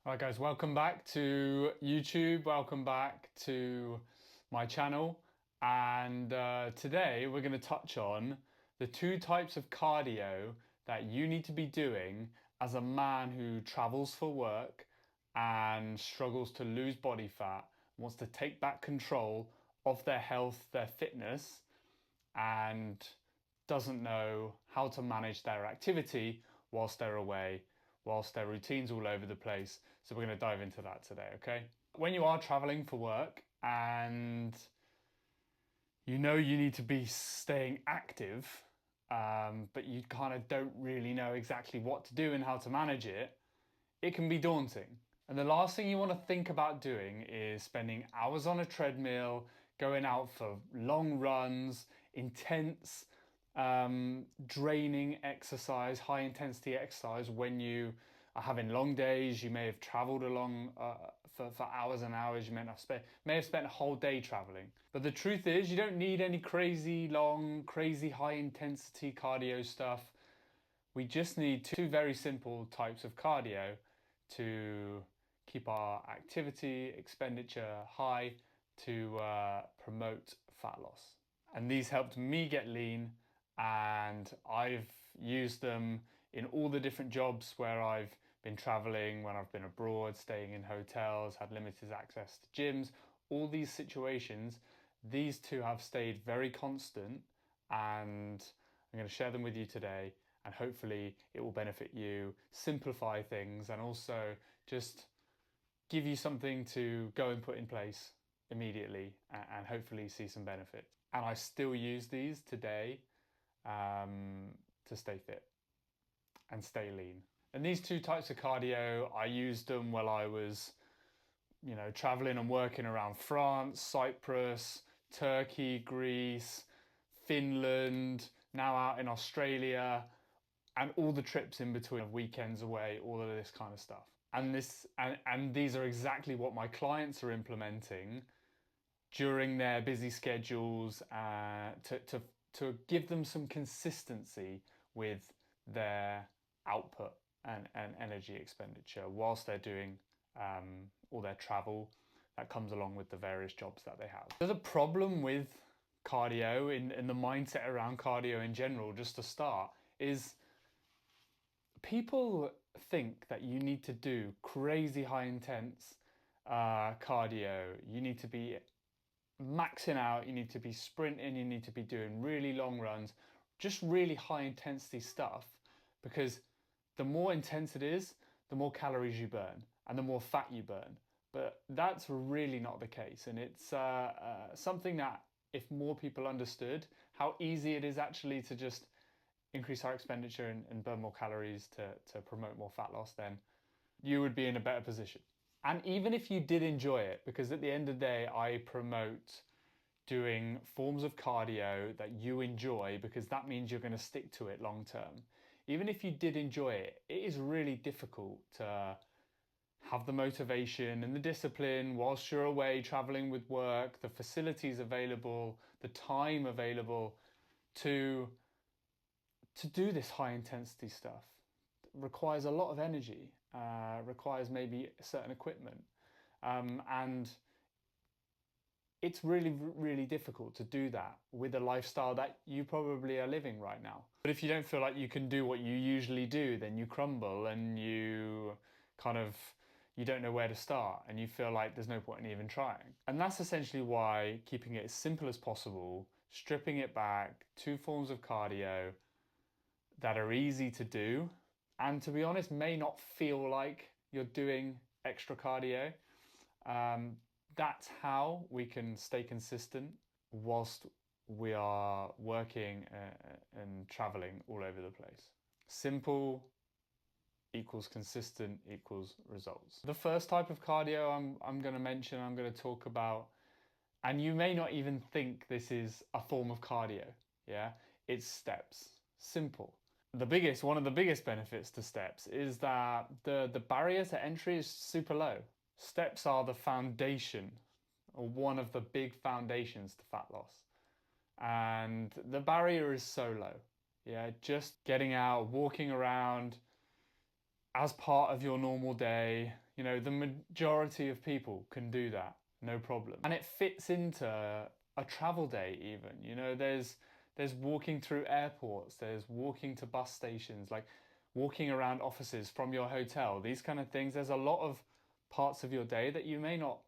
Alright guys, welcome back to YouTube, welcome back to my channel, and today we're going to touch on the two types of cardio that you need to be doing as a man who travels for work and struggles to lose body fat, wants to take back control of their health, their fitness, and doesn't know how to manage their activity whilst they're away, whilst their routine's all over the place. So we're going to dive into that today, okay? When you are traveling for work and you know you need to be staying active, but you kind of don't really know exactly what to do and how to manage it, it can be daunting. And the last thing you want to think about doing is spending hours on a treadmill, going out for long runs, intense, draining exercise, high intensity exercise when you are having long days. You may have traveled along for hours and hours. You may have spent a whole day traveling. But the truth is, you don't need any crazy long, crazy high intensity cardio stuff. We just need two very simple types of cardio to keep our activity expenditure high to promote fat loss. And these helped me get lean, and I've used them in all the different jobs where I've been traveling, when I've been abroad, staying in hotels, had limited access to gyms. All these situations, these two have stayed very constant, and I'm going to share them with you today, and hopefully it will benefit you, simplify things, and also just give you something to go and put in place immediately and hopefully see some benefit. And I still use these today to stay fit and stay lean. And these two types of cardio, I used them while I was, traveling and working around France, Cyprus, Turkey, Greece, Finland, now out in Australia, and all the trips in between, weekends away, all of this kind of stuff. And these are exactly what my clients are implementing during their busy schedules to give them some consistency with their output and energy expenditure whilst they're doing all their travel that comes along with the various jobs that they have. There's a problem with cardio in the mindset around cardio in general, just to start, is people think that you need to do crazy high intense cardio. You need to be maxing out, you need to be sprinting, you need to be doing really long runs, just really high intensity stuff, because the more intense it is, the more calories you burn and the more fat you burn. But that's really not the case, and it's something that if more people understood how easy it is actually to just increase our expenditure and burn more calories to promote more fat loss, then you would be in a better position. And even if you did enjoy it, because at the end of the day, I promote doing forms of cardio that you enjoy, because that means you're going to stick to it long term. Even if you did enjoy it, it is really difficult to have the motivation and the discipline whilst you're away traveling with work, the facilities available, the time available to do this high intensity stuff. It requires a lot of energy, requires maybe certain equipment, and it's really, really difficult to do that with a lifestyle that you probably are living right now. But if you don't feel like you can do what you usually do, then you crumble and you don't know where to start, and you feel like there's no point in even trying. And that's essentially why keeping it as simple as possible, stripping it back, two forms of cardio that are easy to do, and to be honest, may not feel like you're doing extra cardio. That's how we can stay consistent whilst we are working and traveling all over the place. Simple equals consistent equals results. The first type of cardio I'm going to mention, I'm going to talk about, and you may not even think this is a form of cardio, yeah? It's steps. Simple. One of the biggest benefits to steps is that the barrier to entry is super low. Steps are the foundation, or one of the big foundations to fat loss. And the barrier is so low. Yeah, just getting out, walking around as part of your normal day, You know, the majority of people can do that, no problem. And it fits into a travel day even. You know, there's walking through airports, there's walking to bus stations, like walking around offices from your hotel, these kind of things. There's a lot of parts of your day that you may not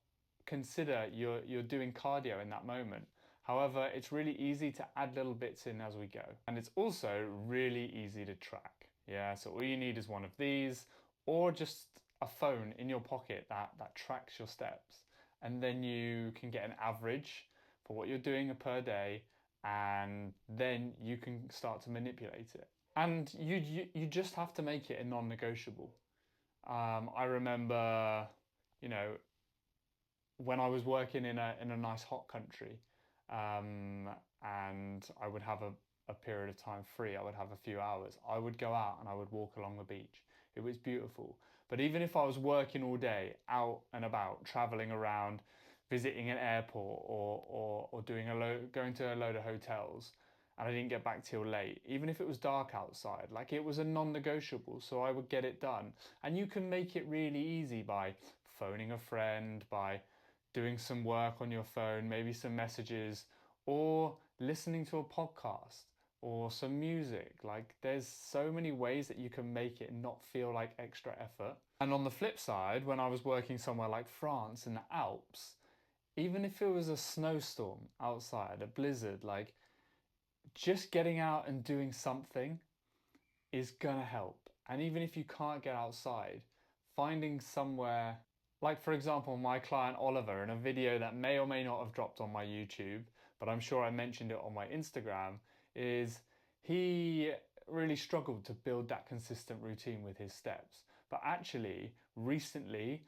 consider you're doing cardio in that moment. However, it's really easy to add little bits in as we go. And it's also really easy to track. Yeah, so all you need is one of these or just a phone in your pocket that tracks your steps. And then you can get an average for what you're doing per day, and then you can start to manipulate it. And you just have to make it a non-negotiable. I remember, you know, when I was working in a nice hot country, and I would have a period of time free, I would have a few hours, I would go out and I would walk along the beach. It was beautiful. But even if I was working all day, out and about, traveling around, visiting an airport or going to a load of hotels, and I didn't get back till late, even if it was dark outside, like it was a non-negotiable, so I would get it done. And you can make it really easy by phoning a friend, by doing some work on your phone, maybe some messages, or listening to a podcast or some music. Like there's so many ways that you can make it not feel like extra effort. And on the flip side, when I was working somewhere like France in the Alps, even if it was a snowstorm outside, a blizzard, like just getting out and doing something is gonna help. And even if you can't get outside, finding somewhere, like for example, my client Oliver, in a video that may or may not have dropped on my YouTube, but I'm sure I mentioned it on my Instagram, is he really struggled to build that consistent routine with his steps. But actually, recently,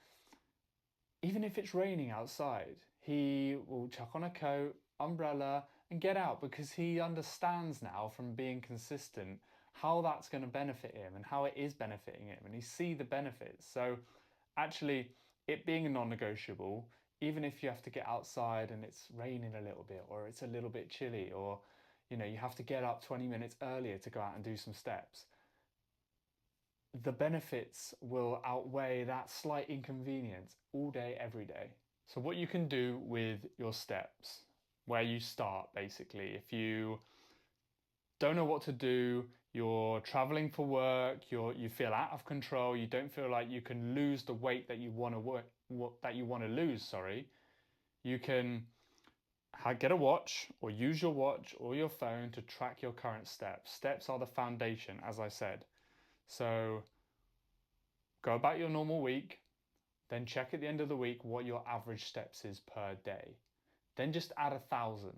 even if it's raining outside, he will chuck on a coat, umbrella, and get out because he understands now from being consistent how that's going to benefit him and how it is benefiting him, and he sees the benefits. So actually, it being a non-negotiable, even if you have to get outside and it's raining a little bit or it's a little bit chilly, or you know, you have to get up 20 minutes earlier to go out and do some steps, the benefits will outweigh that slight inconvenience all day, every day. So what you can do with your steps, where you start basically, if you don't know what to do, you're traveling for work, you feel out of control, you don't feel like you can lose the weight that you want to lose, sorry, you can get a watch or use your watch or your phone to track your current steps. Steps are the foundation, as I said. So go about your normal week, then check at the end of the week what your average steps is per day. Then just add 1,000.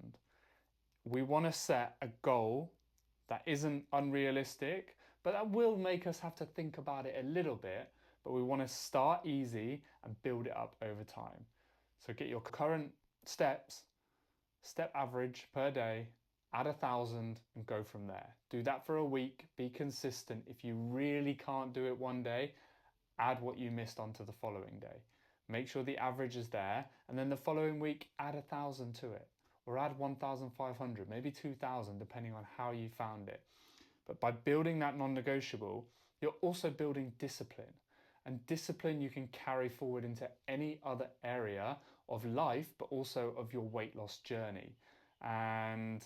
We want to set a goal that isn't unrealistic, but that will make us have to think about it a little bit. But we want to start easy and build it up over time. So get your current steps, step average per day, add 1,000 and go from there. Do that for a week, be consistent. If you really can't do it one day, add what you missed onto the following day. Make sure the average is there, and then the following week add 1,000 to it, or add 1,500, maybe 2,000, depending on how you found it. But by building that non-negotiable, you're also building discipline. And discipline you can carry forward into any other area of life, but also of your weight loss journey. And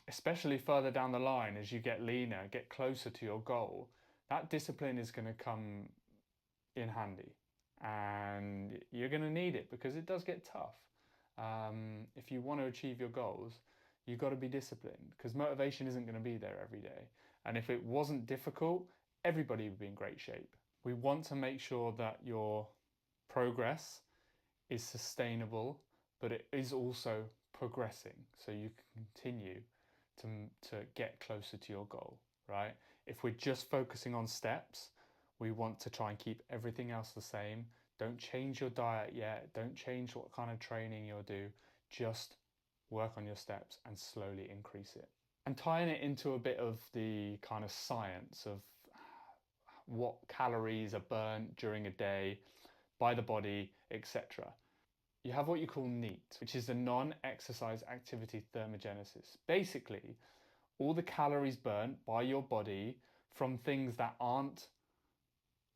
especially further down the line, as you get leaner, get closer to your goal, that discipline is going to come in handy. And you're going to need it because it does get tough. If you want to achieve your goals, you've got to be disciplined because motivation isn't going to be there every day. And if it wasn't difficult, everybody would be in great shape. We want to make sure that your progress is sustainable, but it is also progressing, so you can continue to get closer to your goal, right? If we're just focusing on steps, we want to try and keep everything else the same. Don't change your diet yet. Don't change what kind of training you'll do. Just work on your steps and slowly increase it. And tying it into a bit of the kind of science of what calories are burnt during a day by the body, etc. You have what you call NEAT, which is the non-exercise activity thermogenesis. Basically, all the calories burnt by your body from things that aren't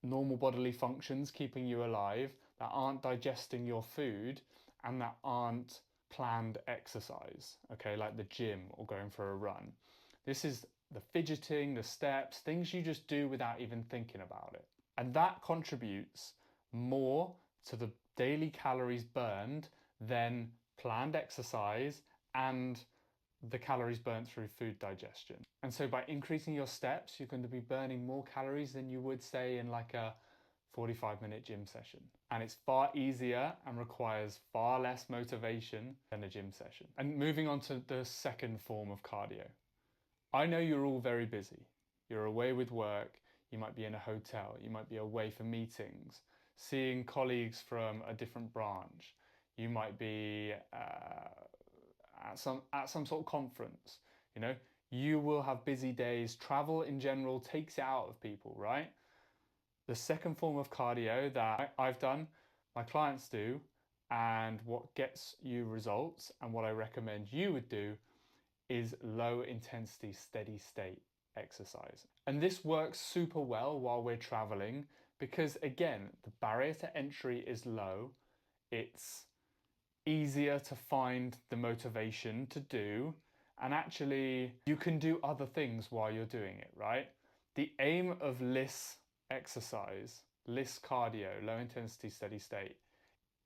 normal bodily functions keeping you alive, that aren't digesting your food, and that aren't planned exercise, okay, like the gym or going for a run. This is the fidgeting, the steps, things you just do without even thinking about it. And that contributes more to the daily calories burned than planned exercise and the calories burnt through food digestion. And so by increasing your steps, you're going to be burning more calories than you would say in like a 45-minute gym session. And it's far easier and requires far less motivation than a gym session. And moving on to the second form of cardio. I know you're all very busy. You're away with work, you might be in a hotel, you might be away for meetings, seeing colleagues from a different branch, you might be at some sort of conference. You know, you will have busy days. Travel in general takes it out of people, right? The second form of cardio that I've done, my clients do, and what gets you results and what I recommend you would do is low intensity, steady state exercise. And this works super well while we're traveling because, again, the barrier to entry is low. It's easier to find the motivation to do, and actually you can do other things while you're doing it, right? The aim of LISS exercise, LISS cardio, low intensity steady state,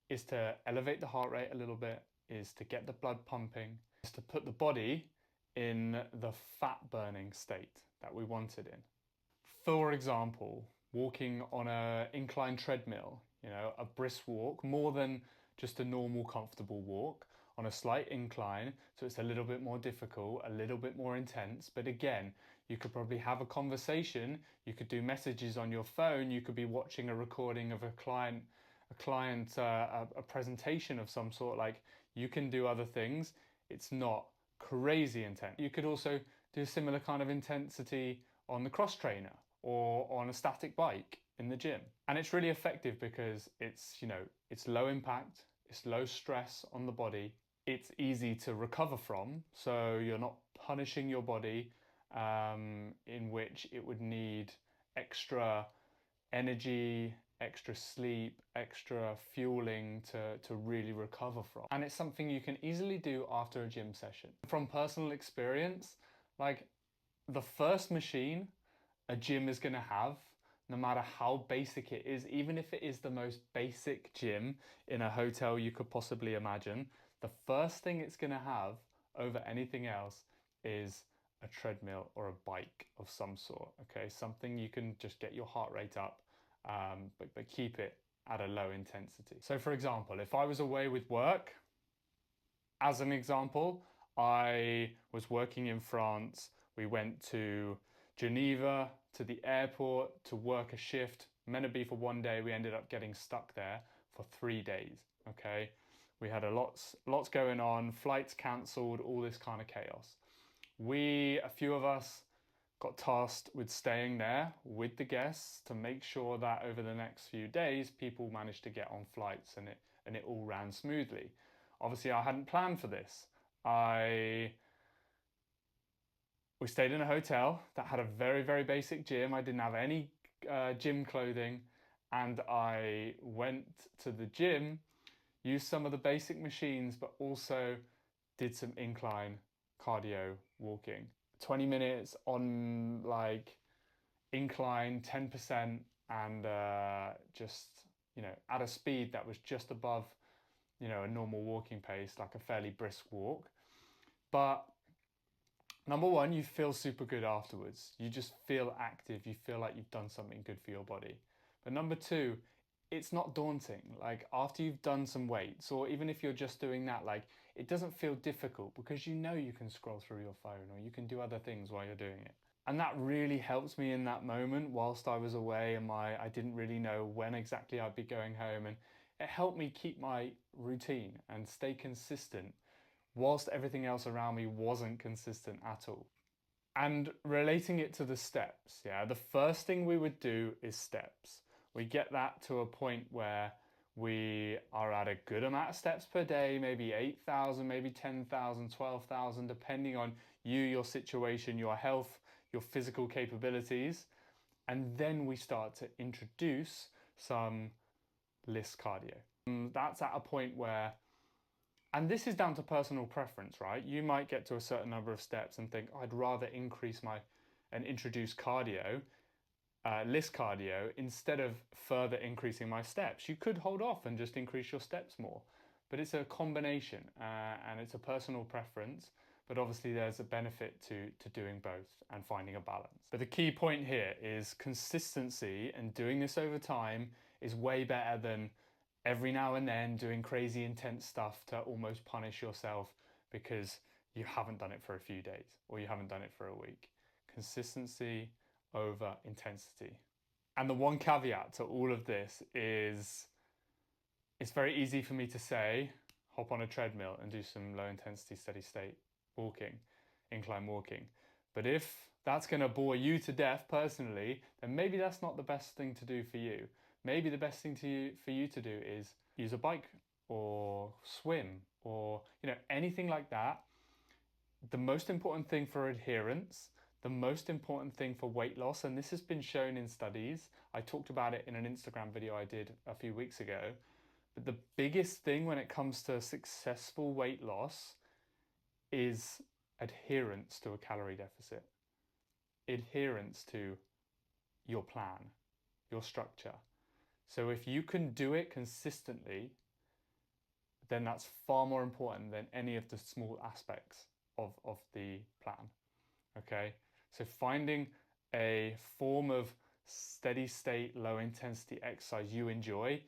is to elevate the heart rate a little bit, is to get the blood pumping, is to put the body in the fat burning state that we wanted in. For example, walking on an inclined treadmill, you know, a brisk walk, more than just a normal comfortable walk on a slight incline, so it's a little bit more difficult, a little bit more intense, but again, you could probably have a conversation, you could do messages on your phone, you could be watching a recording of a presentation of some sort, like you can do other things. It's not crazy intense. You could also do a similar kind of intensity on the cross trainer or on a static bike in the gym. And it's really effective because it's, you know, it's low impact, it's low stress on the body, it's easy to recover from, so you're not punishing your body in which it would need extra energy, extra sleep, extra fueling to really recover from. And it's something you can easily do after a gym session. From personal experience, like the first machine a gym is going to have, no matter how basic it is, even if it is the most basic gym in a hotel you could possibly imagine, the first thing it's going to have over anything else is a treadmill or a bike of some sort, okay? Something you can just get your heart rate up, but keep it at a low intensity. So for example, if I was away with work, as an example, I was working in France, we went to Geneva, to the airport to work a shift, meant to be for one day, we ended up getting stuck there for 3 days, okay? We had lots going on, flights cancelled, all this kind of chaos. A few of us got tasked with staying there with the guests to make sure that over the next few days, people managed to get on flights and it all ran smoothly. Obviously, I hadn't planned for this. We stayed in a hotel that had a very, very basic gym. I didn't have any gym clothing, and I went to the gym, used some of the basic machines, but also did some incline cardio walking. 20 minutes on like incline 10% and just, you know, at a speed that was just above, you know, a normal walking pace, like a fairly brisk walk. But number one, you feel super good afterwards. You just feel active. You feel like you've done something good for your body. But number two, it's not daunting. Like after you've done some weights, or even if you're just doing that, like it doesn't feel difficult because you know you can scroll through your phone or you can do other things while you're doing it. And that really helps me in that moment whilst I was away and I didn't really know when exactly I'd be going home. And it helped me keep my routine and stay consistent whilst everything else around me wasn't consistent at all. And relating it to the steps, yeah, the first thing we would do is steps. We get that to a point where we are at a good amount of steps per day, maybe 8,000, maybe 10,000, 12,000, depending on you, your situation, your health, your physical capabilities. And then we start to introduce some list cardio. And that's at a point where, and this is down to personal preference, right? You might get to a certain number of steps and think, I'd rather increase and introduce cardio, list cardio, instead of further increasing my steps. You could hold off and just increase your steps more, but it's a combination and it's a personal preference. But obviously there's a benefit to doing both and finding a balance. But the key point here is consistency, and doing this over time is way better than every now and then doing crazy intense stuff to almost punish yourself because you haven't done it for a few days or you haven't done it for a week. Consistency over intensity. And the one caveat to all of this is it's very easy for me to say, hop on a treadmill and do some low intensity steady state walking, incline walking. But if that's going to bore you to death personally, then maybe that's not the best thing to do for you. Maybe the best thing for you to do is use a bike or swim or anything like that. The most important thing for adherence, the most important thing for weight loss, and this has been shown in studies. I talked about it in an Instagram video I did a few weeks ago. But the biggest thing when it comes to successful weight loss is adherence to a calorie deficit, adherence to your plan, your structure. So if you can do it consistently, then that's far more important than any of the small aspects of the plan, okay? So finding a form of steady state, low intensity exercise you enjoy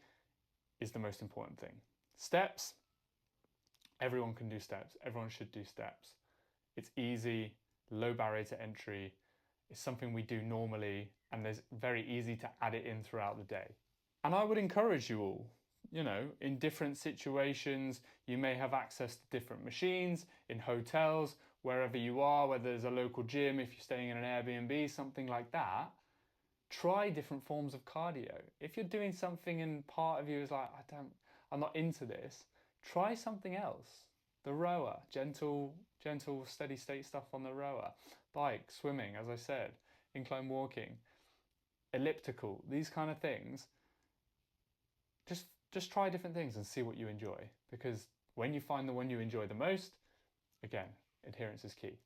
is the most important thing. Steps, everyone can do steps. Everyone should do steps. It's easy, low barrier to entry. It's something we do normally, and it's very easy to add it in throughout the day. And I would encourage you all, in different situations, you may have access to different machines, in hotels, wherever you are, whether there's a local gym, if you're staying in an Airbnb, something like that. Try different forms of cardio. If you're doing something and part of you is like, I'm not into this, try something else. The rower, gentle, steady state stuff on the rower. Bike, swimming, as I said, incline walking, elliptical, these kind of things. Just try different things and see what you enjoy. Because when you find the one you enjoy the most, again, adherence is key.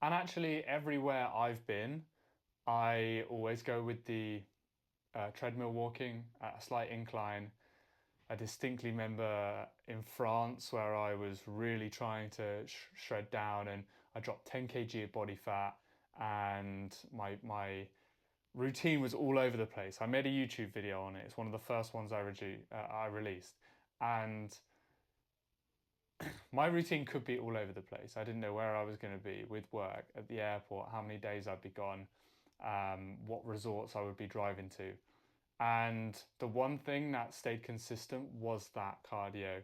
And actually, everywhere I've been, I always go with the treadmill walking at a slight incline. I distinctly remember in France where I was really trying to shred down, and I dropped 10 kg of body fat, and my routine was all over the place. I made a YouTube video on it. It's one of the first ones I released. And my routine could be all over the place. I didn't know where I was going to be with work, at the airport, how many days I'd be gone, what resorts I would be driving to. And the one thing that stayed consistent was that cardio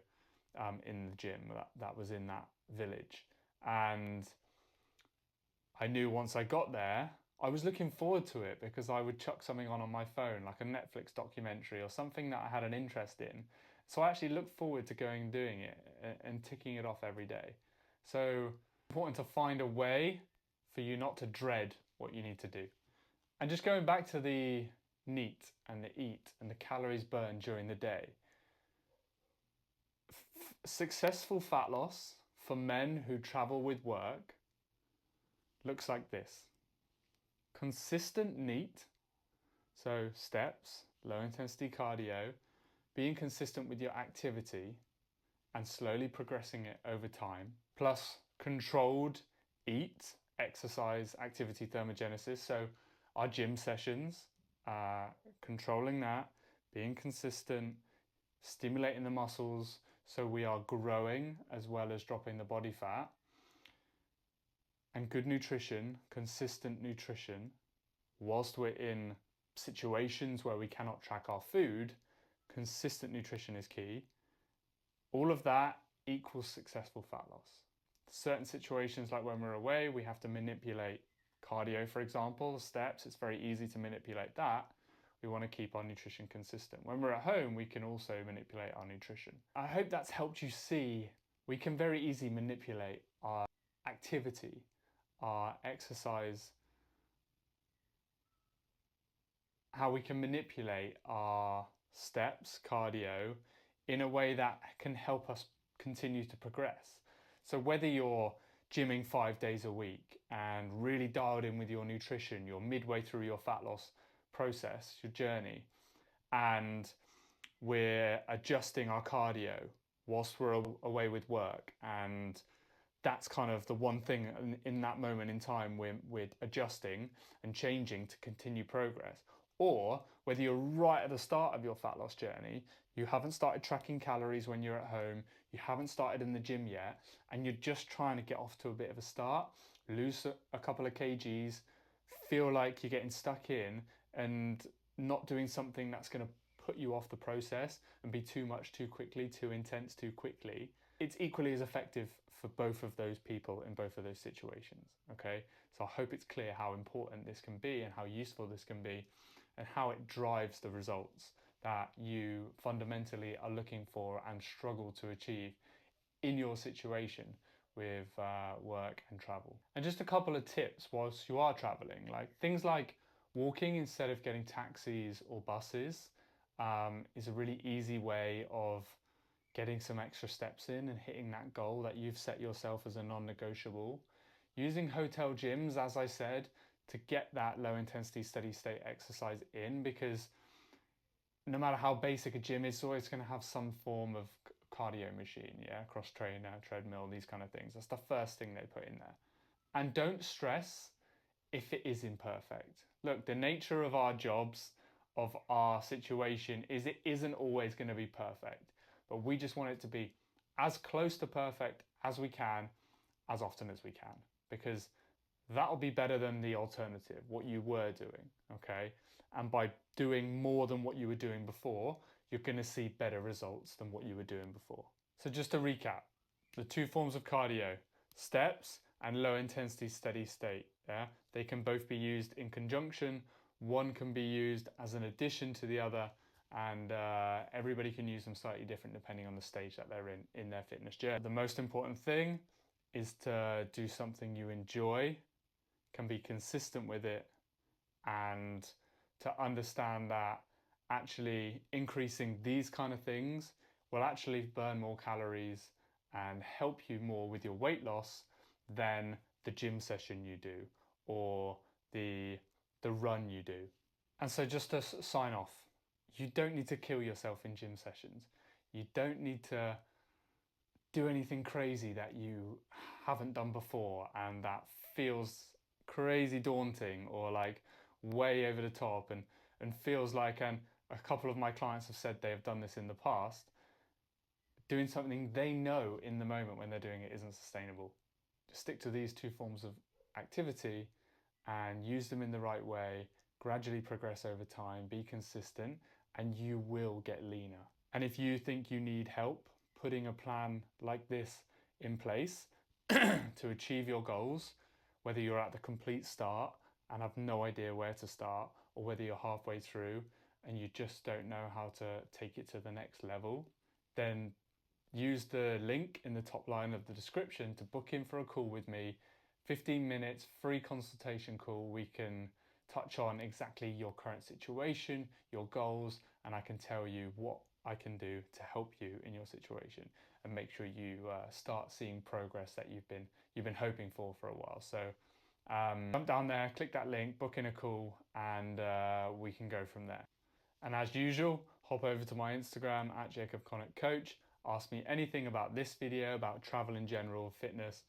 in the gym that was in that village. And I knew once I got there, I was looking forward to it because I would chuck something on my phone, like a Netflix documentary or something that I had an interest in. So I actually looked forward to going and doing it and ticking it off every day. So it's important to find a way for you not to dread what you need to do. And just going back to the NEAT and the EAT and the calories burned during the day. Successful fat loss for men who travel with work looks like this. Consistent NEAT, so steps, low intensity cardio, being consistent with your activity and slowly progressing it over time, plus controlled EAT, exercise, activity, thermogenesis, so our gym sessions, controlling that, being consistent, stimulating the muscles so we are growing as well as dropping the body fat, and good nutrition, consistent nutrition, whilst we're in situations where we cannot track our food, consistent nutrition is key. All of that equals successful fat loss. Certain situations, like when we're away, we have to manipulate cardio, for example, steps. It's very easy to manipulate that. We want to keep our nutrition consistent. When we're at home, we can also manipulate our nutrition. I hope that's helped you see we can very easily manipulate our activity, our exercise how we can manipulate our steps, cardio, in a way that can help us continue to progress. So whether you're gymming 5 days a week and really dialed in with your nutrition, you're midway through your fat loss process, your journey, and we're adjusting our cardio whilst we're away with work, and that's kind of the one thing in that moment in time we're adjusting and changing to continue progress. Or whether you're right at the start of your fat loss journey, you haven't started tracking calories when you're at home, you haven't started in the gym yet, and you're just trying to get off to a bit of a start, lose a couple of kgs, feel like you're getting stuck in and not doing something that's going to put you off the process and be too much too quickly, too intense too quickly. It's equally as effective for both of those people in both of those situations. Okay, so I hope it's clear how important this can be and how useful this can be and how it drives the results that you fundamentally are looking for and struggle to achieve in your situation with work and travel. And just a couple of tips whilst you are traveling, like things like walking instead of getting taxis or buses is a really easy way of getting some extra steps in and hitting that goal that you've set yourself as a non-negotiable. Using hotel gyms, as I said, to get that low intensity steady state exercise in, because no matter how basic a gym is, it's always going to have some form of cardio machine, cross trainer, treadmill, these kind of things. That's the first thing they put in there. And don't stress if it is imperfect. Look, the nature of our jobs, of our situation, is it isn't always going to be perfect, but we just want it to be as close to perfect as we can, as often as we can, because that'll be better than the alternative, what you were doing, okay? And by doing more than what you were doing before, you're going to see better results than what you were doing before. So just to recap, the two forms of cardio, steps and low intensity steady state, they can both be used in conjunction. One can be used as an addition to the other, and everybody can use them slightly different depending on the stage that they're in their fitness journey. The most important thing is to do something you enjoy, can be consistent with it, and to understand that actually increasing these kind of things will actually burn more calories and help you more with your weight loss than the gym session you do or the run you do. And so just to sign off, you don't need to kill yourself in gym sessions. You don't need to do anything crazy that you haven't done before and that feels crazy daunting or like way over the top and feels like, and a couple of my clients have said they have done this in the past, doing something they know in the moment when they're doing it isn't sustainable. Just stick to these two forms of activity and use them in the right way, gradually progress over time, be consistent, and you will get leaner. And if you think you need help putting a plan like this in place to achieve your goals, whether you're at the complete start and have no idea where to start, or whether you're halfway through and you just don't know how to take it to the next level, then use the link in the top line of the description to book in for a call with me. 15 minutes, free consultation call. We can touch on exactly your current situation, your goals, and I can tell you what I can do to help you in your situation and make sure you start seeing progress that you've been hoping for a while. So jump down there, click that link, book in a call, and we can go from there. And as usual, hop over to my Instagram at Jacob Connock Coach. Ask me anything about this video, about travel in general, fitness,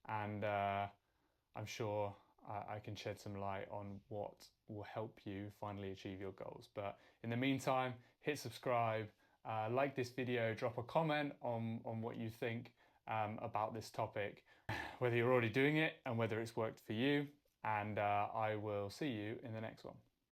and I'm sure I can shed some light on what will help you finally achieve your goals. But in the meantime, hit subscribe, like this video, drop a comment on what you think about this topic, whether you're already doing it and whether it's worked for you, and I will see you in the next one.